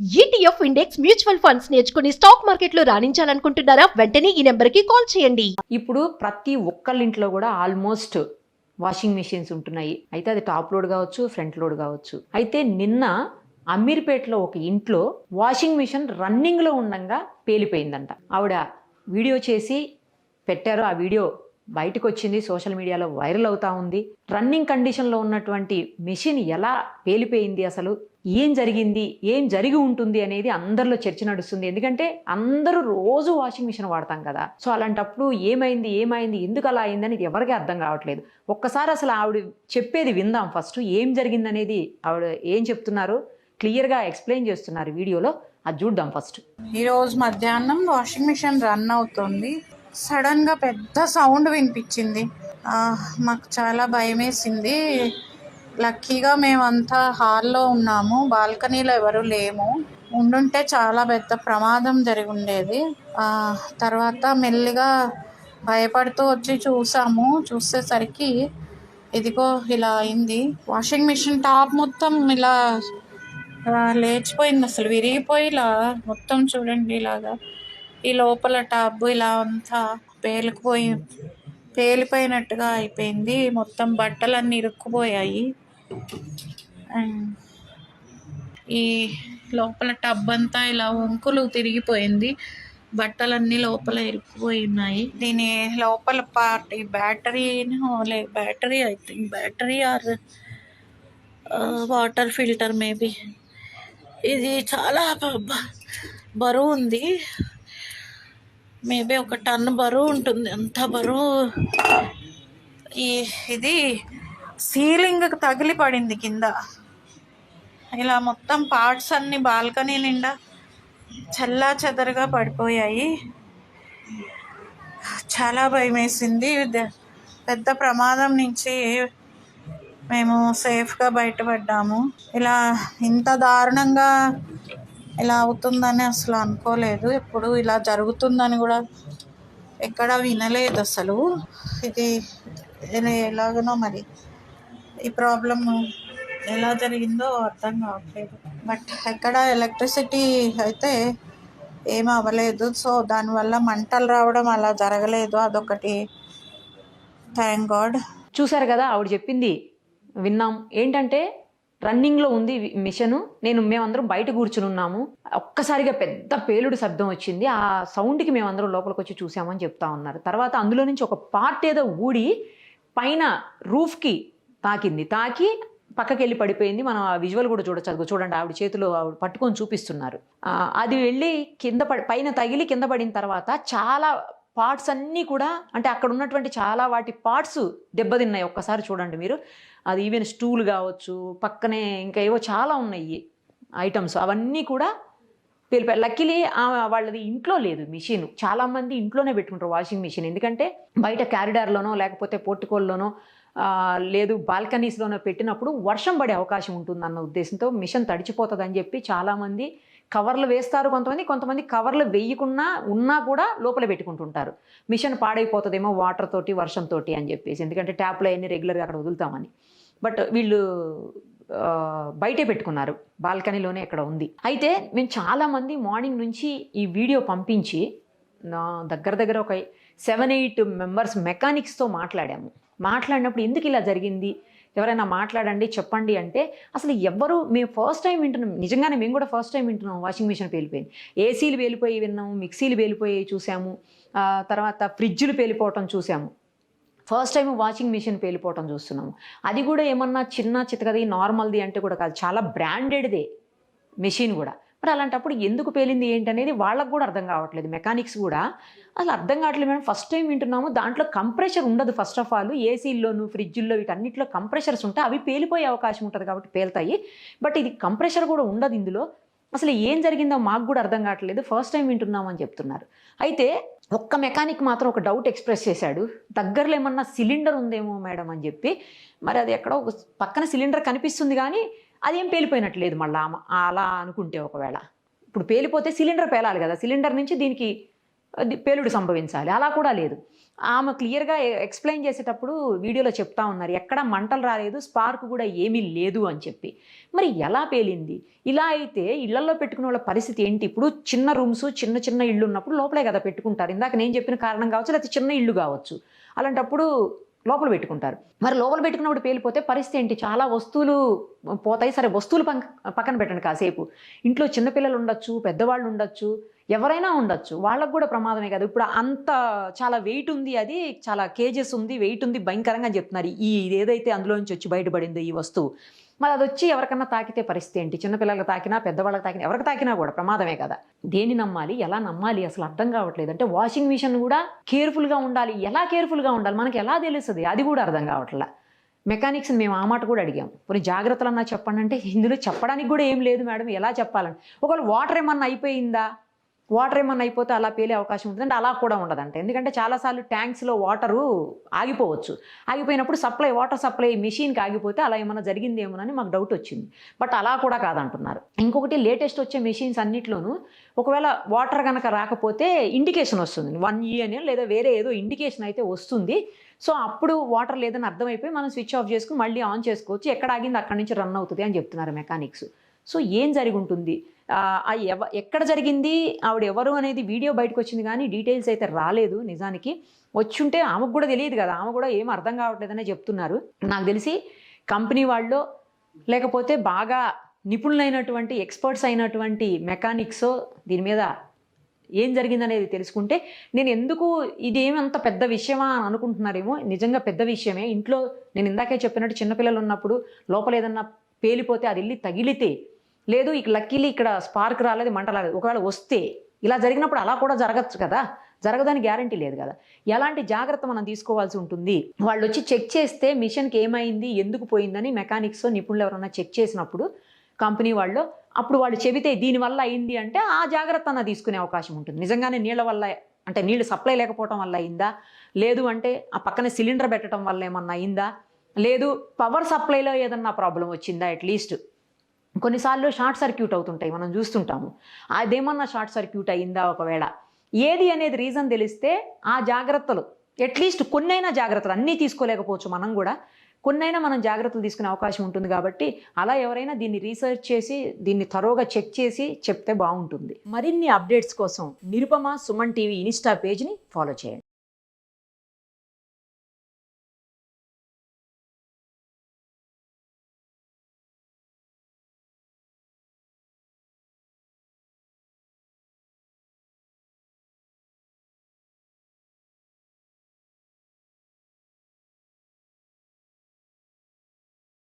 ETF index mutual funds నేర్చుకుని stock మార్కెట్లో రాణించాలనుకుంటున్నారా? వెంటనే ఈ నెంబర్కి కాల్ చేయండి. ఇప్పుడు ప్రతి ఒక్కళ్ళింట్లో కూడా ఆల్మోస్ట్ వాషింగ్ మిషన్స్ ఉంటున్నాయి. అయితే అది టాప్ లోడ్ కావచ్చు, ఫ్రంట్ లోడ్ కావచ్చు. అయితే నిన్న అమీర్పేటలో ఒక ఇంట్లో వాషింగ్ మిషన్ రన్నింగ్లో ఉండంగా పేలిపోయిందంట. ఆవిడ వీడియో చేసి పెట్టారు. ఆ వీడియో బయటకు వచ్చింది, సోషల్ మీడియాలో వైరల్ అవుతా ఉంది. రన్నింగ్ కండిషన్లో ఉన్నటువంటి మెషిన్ ఎలా పేలిపోయింది, అసలు ఏం జరిగింది, ఏం జరిగి ఉంటుంది అనేది అందరిలో చర్చ నడుస్తుంది. ఎందుకంటే అందరూ రోజు వాషింగ్ మిషన్ వాడతాం కదా. సో అలాంటప్పుడు ఏమైంది ఎందుకు అలా అయిందని ఎవరికీ అర్థం కావట్లేదు. ఒక్కసారి అసలు ఆవిడ చెప్పేది విందాం. ఫస్ట్ ఏం జరిగింది అనేది ఆవిడ ఏం చెప్తున్నారు క్లియర్గా ఎక్స్ప్లెయిన్ చేస్తున్నారు వీడియోలో, అది చూద్దాం ఫస్ట్. ఈరోజు మధ్యాహ్నం వాషింగ్ మిషన్ రన్ అవుతుంది. సడన్గా పెద్ద సౌండ్ వినిపించింది. మాకు చాలా భయం వేసింది. లక్కీగా మేమంతా హాల్లో ఉన్నాము, బాల్కనీలో ఎవరు లేము. ఉండుంటే చాలా పెద్ద ప్రమాదం జరిగి ఉండేది. తర్వాత మెల్లిగా భయపడుతూ వచ్చి చూసేసరికి ఇదిగో ఇలా అయింది. వాషింగ్ మిషన్ టాప్ మొత్తం ఇలా లేచిపోయింది, అసలు విరిగిపోయి ఇలా మొత్తం చూడండి, ఇలాగా ఈ లోపల టబ్ ఇలా అంతా పేలిపోయినట్టుగా అయిపోయింది. మొత్తం బట్టలన్నీ ఇరుక్కుపోయాయి. ఈ లోపల టబ్ అంతా ఇలా వంకులు తిరిగిపోయింది, బట్టలన్నీ లోపల ఇరుక్కుపోయి ఉన్నాయి. దీని లోపల పార్ట్ ఈ battery I think battery or water filter maybe. ఇది చాలా బరువు ఉంది, మేబీ 1 టన్ను బరువు ఉంటుంది. అంత బరువు. ఇది సీలింగ్కి తగిలి పడింది కింద. ఇలా మొత్తం పార్ట్స్ అన్ని బాల్కనీ నిండా చల్లా చెదరగా పడిపోయాయి. చాలా భయం వేసింది. పెద్ద ప్రమాదం నుంచి మేము సేఫ్గా బయటపడ్డాము. ఇలా ఇంత దారుణంగా ఇలా అవుతుందని అసలు అనుకోలేదు. ఎప్పుడు ఇలా జరుగుతుందని కూడా ఎక్కడా వినలేదు అసలు. ఇది ఎలాగనో మరి ఈ ప్రాబ్లం ఎలా జరిగిందో అర్థం కావట్లేదు. బట్ ఎక్కడ ఎలక్ట్రిసిటీ అయితే ఏం అవ్వలేదు. సో దానివల్ల మంటలు రావడం అలా జరగలేదు, అదొకటి. Thank God. చూసారు కదా ఆవిడ చెప్పింది, విన్నాం. ఏంటంటే రన్నింగ్లో ఉంది మిషను, మేమందరం బయట కూర్చుని ఉన్నాము. ఒక్కసారిగా పెద్ద పేలుడు శబ్దం వచ్చింది. ఆ సౌండ్కి మేమందరం లోపలికి వచ్చి చూసామని చెప్తా ఉన్నారు. తర్వాత అందులో నుంచి ఒక పార్ట్ ఏదో ఊడి పైన రూఫ్కి తాకి పక్కకి వెళ్ళి పడిపోయింది. మనం ఆ విజువల్ కూడా చూడొచ్చు. చూడండి, ఆవిడ చేతిలో ఆవిడ పట్టుకొని చూపిస్తున్నారు. అది వెళ్ళి పైన తగిలి కింద పడిన తర్వాత చాలా పార్ట్స్ అన్నీ కూడా, అంటే అక్కడ ఉన్నటువంటి చాలా వాటి పార్ట్స్ దెబ్బతిన్నాయి. ఒక్కసారి చూడండి మీరు. అది ఈవెన్ స్టూల్ కావచ్చు, పక్కనే ఇంకా ఏవో చాలా ఉన్నాయి ఐటమ్స్, అవన్నీ కూడా పేలిపోయాయి. లక్కీలీ వాళ్ళది ఇంట్లో లేదు మిషన్. చాలామంది ఇంట్లోనే పెట్టుకుంటారు వాషింగ్ మిషన్, ఎందుకంటే బయట క్యారిడార్లోనో లేకపోతే పోర్టికోల్లోనో లేదు బాల్కనీస్లోనో పెట్టినప్పుడు వర్షం పడే అవకాశం ఉంటుందన్న ఉద్దేశంతో మిషన్ తడిచిపోతుందని చెప్పి చాలామంది కవర్లు వేస్తారు. కొంతమంది కవర్లు వేయకుండా ఉన్నా కూడా లోపల పెట్టుకుంటుంటారు. మిషన్ పాడైపోతుందేమో వాటర్ తోటి, వర్షంతో అని చెప్పేసి, ఎందుకంటే ట్యాప్లో అన్ని రెగ్యులర్గా అక్కడ వదులుతామని. బట్ వీళ్ళు బయటే పెట్టుకున్నారు, బాల్కనీలోనే ఎక్కడ ఉంది. అయితే మేము చాలామంది మార్నింగ్ నుంచి ఈ వీడియో పంపించి దగ్గర ఒక 7-8 మెంబర్స్ మెకానిక్స్తో మాట్లాడినప్పుడు ఎందుకు ఇలా జరిగింది, ఎవరైనా మాట్లాడండి, చెప్పండి అంటే అసలు ఎవరు, మేము ఫస్ట్ టైం వింటున్నాం. నిజంగానే మేము కూడా ఫస్ట్ టైం వింటున్నాం వాషింగ్ మిషన్ పేలిపోయింది. ఏసీలు పేలిపోయి విన్నాము, మిక్సీలు పేలిపోయి చూసాము, తర్వాత ఫ్రిడ్జ్లు పేలిపోవటం చూసాము. ఫస్ట్ టైం వాషింగ్ మిషన్ పేలిపోవటం చూస్తున్నాము. అది కూడా ఏమన్నా చిన్న చితకది నార్మల్ది అంటే కూడా కాదు, చాలా బ్రాండెడ్దే మెషిన్ కూడా. మరి అలాంటప్పుడు ఎందుకు పేలింది ఏంటనేది వాళ్ళకు కూడా అర్థం కావట్లేదు. మెకానిక్స్ కూడా అసలు అర్థం కావట్లేదు. మేము ఫస్ట్ టైం వింటున్నాము. దాంట్లో కంప్రెషర్ ఉండదు. ఫస్ట్ ఆఫ్ ఆల్ ఏసీల్లోను, ఫ్రిడ్జ్ల్లో, వీటన్నిటిలో కంప్రెషర్స్ ఉంటాయి. అవి పేలిపోయే అవకాశం ఉంటుంది కాబట్టి పేలుతాయి. బట్ ఇది కంప్రెషర్ కూడా ఉండదు ఇందులో. అసలు ఏం జరిగిందో మాకు కూడా అర్థం కావట్లేదు, ఫస్ట్ టైం వింటున్నామని చెప్తున్నారు. అయితే ఒక్క మెకానిక్ మాత్రం ఒక డౌట్ ఎక్స్ప్రెస్ చేశాడు, దగ్గరలో ఏమన్నా సిలిండర్ ఉందేమో మేడం అని చెప్పి. మరి అది ఎక్కడో ఒక పక్కన సిలిండర్ కనిపిస్తుంది కానీ అదేం పేలిపోయినట్లేదు. మళ్ళీ అలా అనుకుంటే ఒకవేళ ఇప్పుడు పేలిపోతే సిలిండర్ పేలాలి కదా, సిలిండర్ నుంచి దీనికి అది పేలుడు సంభవించాలి. అలా కూడా లేదు. ఆమె క్లియర్‌గా ఎక్స్‌ప్లెయిన్ చేసేటప్పుడు వీడియోలో చెప్తా ఉన్నారు. ఎక్కడ మంటలు రాలేదు, స్పార్క్ కూడా ఏమీ లేదు అని చెప్పి. మరి ఎలా పేలింది? ఇలా అయితే ఇళ్లల్లో పెట్టుకునే పరిస్థితి ఏంటి? ఇప్పుడు చిన్న రూమ్స్, చిన్న చిన్న ఇళ్ళు ఉన్నప్పుడు లోపలే కదా పెట్టుకుంటారు. ఇందాక నేను చెప్పిన కారణం కావచ్చు, లేకపోతే చిన్న ఇల్లు కావచ్చు. అలాంటప్పుడు లోపల పెట్టుకుంటారు. మరి లోపల పెట్టుకున్నప్పుడు పేలిపోతే పరిస్థితి ఏంటి? చాలా వస్తువులు పోతాయి. సరే, వస్తువులు పక్కన పెట్టండి కాసేపు. ఇంట్లో చిన్నపిల్లలు ఉండొచ్చు, పెద్దవాళ్ళు ఉండొచ్చు, ఎవరైనా ఉండొచ్చు. వాళ్ళకు కూడా ప్రమాదమే కదా. ఇప్పుడు అంత చాలా వెయిట్ ఉంది, అది చాలా కేజెస్ ఉంది, వెయిట్ ఉంది, భయంకరంగా చెప్తున్నారు. ఏదైతే అందులో నుంచి వచ్చి బయటపడిందో ఈ వస్తువు, మరి అది వచ్చి ఎవరికన్నా తాకితే పరిస్థితి ఏంటి? చిన్నపిల్లలకు తాకినా, పెద్దవాళ్ళకి తాకినా, ఎవరికి తాకినా కూడా ప్రమాదమే కదా. దేన్ని నమ్మాలి, ఎలా నమ్మాలి అసలు అర్థం కావట్లేదు. అంటే వాషింగ్ మిషన్ కూడా కేర్ఫుల్గా ఉండాలి. ఎలా కేర్ఫుల్గా ఉండాలి, మనకి ఎలా తెలుస్తుంది, అది కూడా అర్థం కావట్లే. మెకానిక్స్ని మేము ఆ మాట కూడా అడిగాం. కొన్ని జాగ్రత్తలు అన్నా చెప్పండి అంటే, ఇందులో చెప్పడానికి కూడా ఏం లేదు మేడం, ఎలా చెప్పాలని. ఒకవేళ వాటర్ ఏమన్నా అయిపోయిందా, వాటర్ ఏమన్నా అయిపోతే అలా పేలే అవకాశం ఉంటుంది అంటే, అలా కూడా ఉండదంట. ఎందుకంటే చాలాసార్లు ట్యాంక్స్లో వాటరు ఆగిపోవచ్చు. ఆగిపోయినప్పుడు వాటర్ సప్లై మెషిన్కి ఆగిపోతే అలా ఏమైనా జరిగిందేమోనని మాకు డౌట్ వచ్చింది. బట్ అలా కూడా కాదంటున్నారు. ఇంకొకటి, లేటెస్ట్ వచ్చే మెషిన్స్ అన్నిట్లోనూ ఒకవేళ వాటర్ కనుక రాకపోతే ఇండికేషన్ వస్తుంది, 1E అని లేదా వేరే ఏదో ఇండికేషన్ అయితే వస్తుంది. సో అప్పుడు వాటర్ లేదని అర్థమైపోయి మనం స్విచ్ ఆఫ్ చేసుకుని మళ్ళీ ఆన్ చేసుకోవచ్చు. ఎక్కడ ఆగింది అక్కడి నుంచి రన్ అవుతుంది అని చెప్తున్నారు మెకానిక్స్. సో ఏం జరిగి ఉంటుంది, ఎక్కడ జరిగింది, ఆవిడ ఎవరు అనేది వీడియో బయటకు వచ్చింది కానీ డీటెయిల్స్ అయితే రాలేదు. నిజానికి వచ్చుంటే ఆమెకు కూడా తెలియదు కదా, ఆమె కూడా ఏం అర్థం కావట్లేదనే చెప్తున్నారు. నాకు తెలిసి కంపెనీ వాళ్ళు లేకపోతే బాగా నిపుణులైనటువంటి ఎక్స్పర్ట్స్ అయినటువంటి మెకానిక్స్ దీని మీద ఏం జరిగిందనేది తెలుసుకుంటే, నేను ఎందుకు ఇదేమంత పెద్ద విషయమా అని అనుకుంటున్నారేమో, నిజంగా పెద్ద విషయమే. ఇంట్లో నేను ఇందాకే చెప్పినట్టు చిన్నపిల్లలు ఉన్నప్పుడు లోపల ఏదన్నా పేలిపోతే అది వెళ్ళి తగిలితే, లేదు ఇక లక్కీలీ ఇక్కడ స్పార్క్ రాలేదు, మంట రాలేదు, ఒకవేళ వస్తే ఇలా జరిగినప్పుడు అలా కూడా జరగచ్చు కదా, జరగదని గ్యారంటీ లేదు కదా. ఎలాంటి జాగ్రత్త మనం తీసుకోవాల్సి ఉంటుంది. వాళ్ళు వచ్చి చెక్ చేస్తే మిషన్కి ఏమైంది, ఎందుకు పోయిందని మెకానిక్స్ నిపుణులు ఎవరైనా చెక్ చేసినప్పుడు కంపెనీ వాళ్ళు, అప్పుడు వాళ్ళు చెబితే దీనివల్ల అయింది అంటే ఆ జాగ్రత్త అన్న తీసుకునే అవకాశం ఉంటుంది. నిజంగానే నీళ్ళ వల్ల, అంటే నీళ్ళు సప్లై లేకపోవడం వల్ల అయిందా, లేదు అంటే ఆ పక్కనే సిలిండర్ పెట్టడం వల్ల ఏమన్నా అయిందా, లేదు పవర్ సప్లైలో ఏదన్నా ప్రాబ్లం వచ్చిందా. అట్లీస్ట్ కొన్నిసార్లు షార్ట్ సర్క్యూట్ అవుతుంటాయి, మనం చూస్తుంటాము. అదేమన్నా షార్ట్ సర్క్యూట్ అయిందా, ఒకవేళ ఏది అనేది రీజన్ తెలిస్తే ఆ జాగ్రత్తలు, అట్లీస్ట్ కొన్నైనా జాగ్రత్తలు, అన్నీ తీసుకోలేకపోవచ్చు మనం కూడా, కొన్నైనా మనం జాగ్రత్తలు తీసుకునే అవకాశం ఉంటుంది. కాబట్టి అలా ఎవరైనా దీన్ని రీసెర్చ్ చేసి దీన్ని థరోగా చెక్ చేసి చెప్తే బాగుంటుంది. మరిన్ని అప్డేట్స్ కోసం నిరుపమ సుమన్ టీవీ ఇన్స్టా పేజ్ని ఫాలో చేయండి.